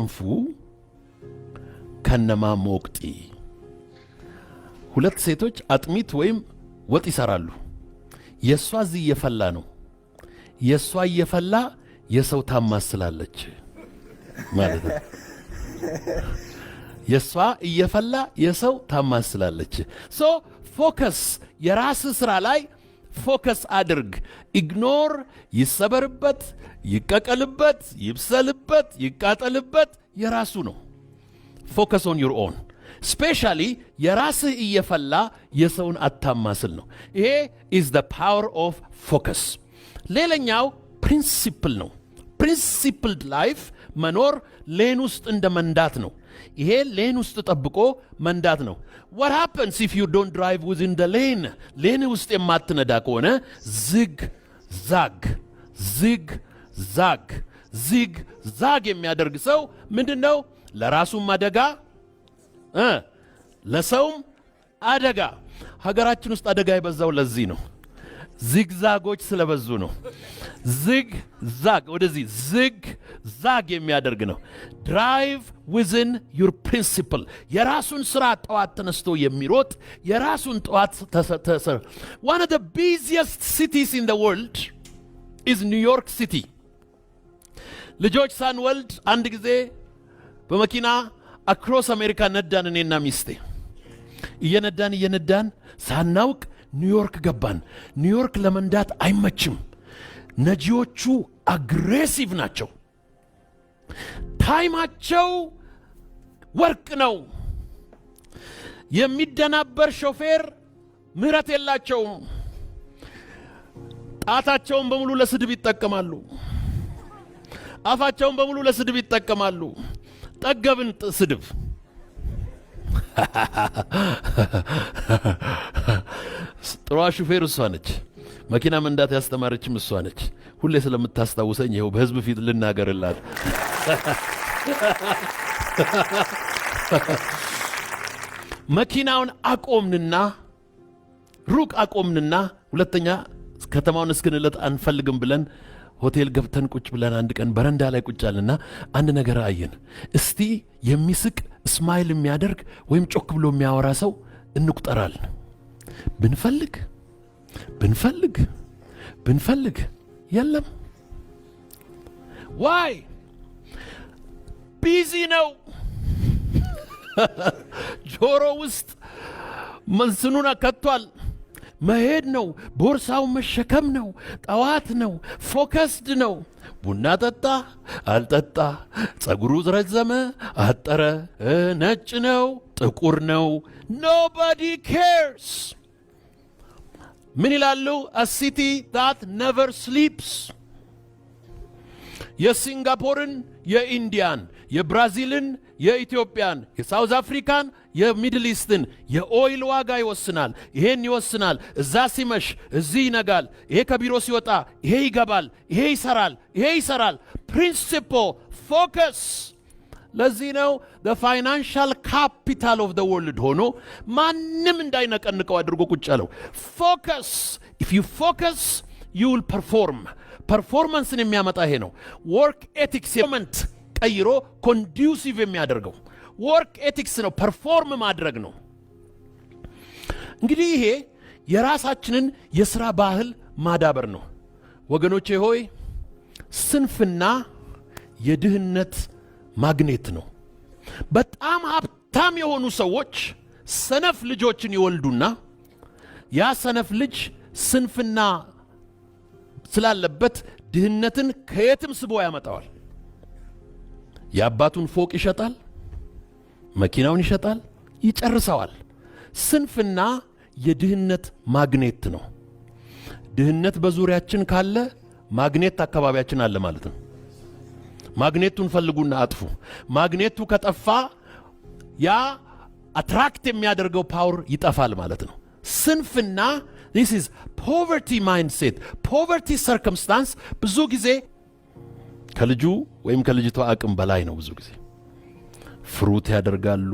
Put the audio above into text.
ገንፉ ከነማ ሞቅጢ። ሁለት ሴቶች አጥሚት ወይም ወጥ ይሰራሉ። የሷ እዚህ እየፈላ ነው፣ የሷ እየፈላ የሰው ታማስላለች ማለት ነው። የሷ እየፈላ የሰው ታማስላለች። ሶ ፎከስ፣ የራስ ስራ ላይ ፎከስ አድርግ። ኢግኖር፣ ይሰበርበት፣ ይቀቀልበት፣ ይብሰልበት፣ ይቃጠልበት የራሱ ነው። ፎከስ ኦን ዩር ኦን። ስፔሻሊ የራስህ እየፈላ የሰውን አታማስል ነው። ይሄ ኢዝ ዘ ፓወር ኦፍ ፎከስ። ሌላኛው ፕሪንሲፕል ነው። ፕሪንሲፕልድ ላይፍ መኖር ሌን ውስጥ እንደ መንዳት ነው። ይሄ ሌን ውስጥ ጠብቆ መንዳት ነው። what happens if you don't drive within the lane? ሌን ውስጥ የማትነዳ ከሆነ ዝግ ዛግ የሚያደርግ ሰው ምንድነው? ለራሱም አደጋ ለሰውም አደጋ። ሀገራችን ውስጥ አደጋ የበዛው ለዚህ ነው። ዚግዛጎች ስለበዙ ነው። ወደዚህ ዛግ የሚያደርግ ነው። ድራይቭ ዊዝን ዩር ፕሪንሲፕል። የራሱን ስራ ጠዋት ተነስቶ የሚሮጥ የራሱን ጠዋት one of the busiest cities in the world is New York City. ልጆች ሳንወልድ አንድ ጊዜ በመኪና አክሮስ አሜሪካ ነዳን። እኔና ሚስቴ እየነዳን ሳናውቅ ኒውዮርክ ገባን። ኒውዮርክ ለመንዳት አይመችም። ነጂዎቹ አግሬሲቭ ናቸው። ታይማቸው ወርቅ ነው። የሚደናበር ሾፌር ምህረት የላቸውም። ጣታቸውን በሙሉ ለስድብ ይጠቀማሉ። አፋቸውን በሙሉ ለስድብ ይጠቀማሉ። ጠገብን ስድብ። ጥሩ ሹፌር እሷ ነች። መኪና መንዳት ያስተማረችም እሷ ነች። ሁሌ ስለምታስታውሰኝ ይኸው በህዝብ ፊት ልናገርላት። መኪናውን አቆምንና ሩቅ አቆምንና ሁለተኛ ከተማውን እስክንለጥ አንፈልግም ብለን ሆቴል ገብተን ቁጭ ብለን አንድ ቀን በረንዳ ላይ ቁጭ አለና አንድ ነገር አየን። እስቲ የሚስቅ ስማይል የሚያደርግ ወይም ጮክ ብሎ የሚያወራ ሰው እንቁጠራል። ብንፈልግ የለም። ዋይ? ቢዚ ነው። ጆሮ ውስጥ መንስኑን ከቷል። መሄድ ነው። ቦርሳው መሸከም ነው። ጠዋት ነው። ፎከስድ ነው። ቡና ጠጣ አልጠጣ፣ ጸጉሩ ረዘመ አጠረ፣ ነጭ ነው ጥቁር ነው፣ nobody cares። ምን ይላሉ? a city that never sleeps። የሲንጋፖርን፣ የኢንዲያን፣ የብራዚልን፣ የኢትዮጵያን፣ የሳውዝ አፍሪካን፣ የሚድል ኢስትን የኦይል ዋጋ ይወስናል። ይሄን ይወስናል። እዛ ሲመሽ እዚህ ይነጋል። ይሄ ከቢሮ ሲወጣ ይሄ ይገባል። ይሄ ይሰራል። ፕሪንሲፕል ፎከስ። ለዚህ ነው the financial capital of the world ሆኖ ማንም እንዳይነቀንቀው አድርጎ ቁጭ ያለው። ፎከስ። if you focus you will perform። ፐርፎርማንስን የሚያመጣ ይሄ ነው። ወርክ ኤቲክስ ሞመንት ቀይሮ ኮንዱሲቭ የሚያደርገው ወርክ ኤቲክስ ነው። ፐርፎርም ማድረግ ነው። እንግዲህ ይሄ የራሳችንን የሥራ ባህል ማዳበር ነው። ወገኖቼ ሆይ ስንፍና የድህነት ማግኔት ነው። በጣም ሀብታም የሆኑ ሰዎች ሰነፍ ልጆችን ይወልዱና ያ ሰነፍ ልጅ ስንፍና ስላለበት ድህነትን ከየትም ስቦ ያመጣዋል። የአባቱን ፎቅ ይሸጣል፣ መኪናውን ይሸጣል፣ ይጨርሰዋል። ስንፍና የድህነት ማግኔት ነው። ድህነት በዙሪያችን ካለ ማግኔት አካባቢያችን አለ ማለት ነው። ማግኔቱን ፈልጉና አጥፉ። ማግኔቱ ከጠፋ ያ አትራክት የሚያደርገው ፓወር ይጠፋል ማለት ነው። ስንፍና this is poverty mindset, poverty circumstance ብዙ ጊዜ ከልጁ ወይም ከልጅቷ አቅም በላይ ነው። ብዙ ጊዜ ፍሩት ያደርጋሉ፣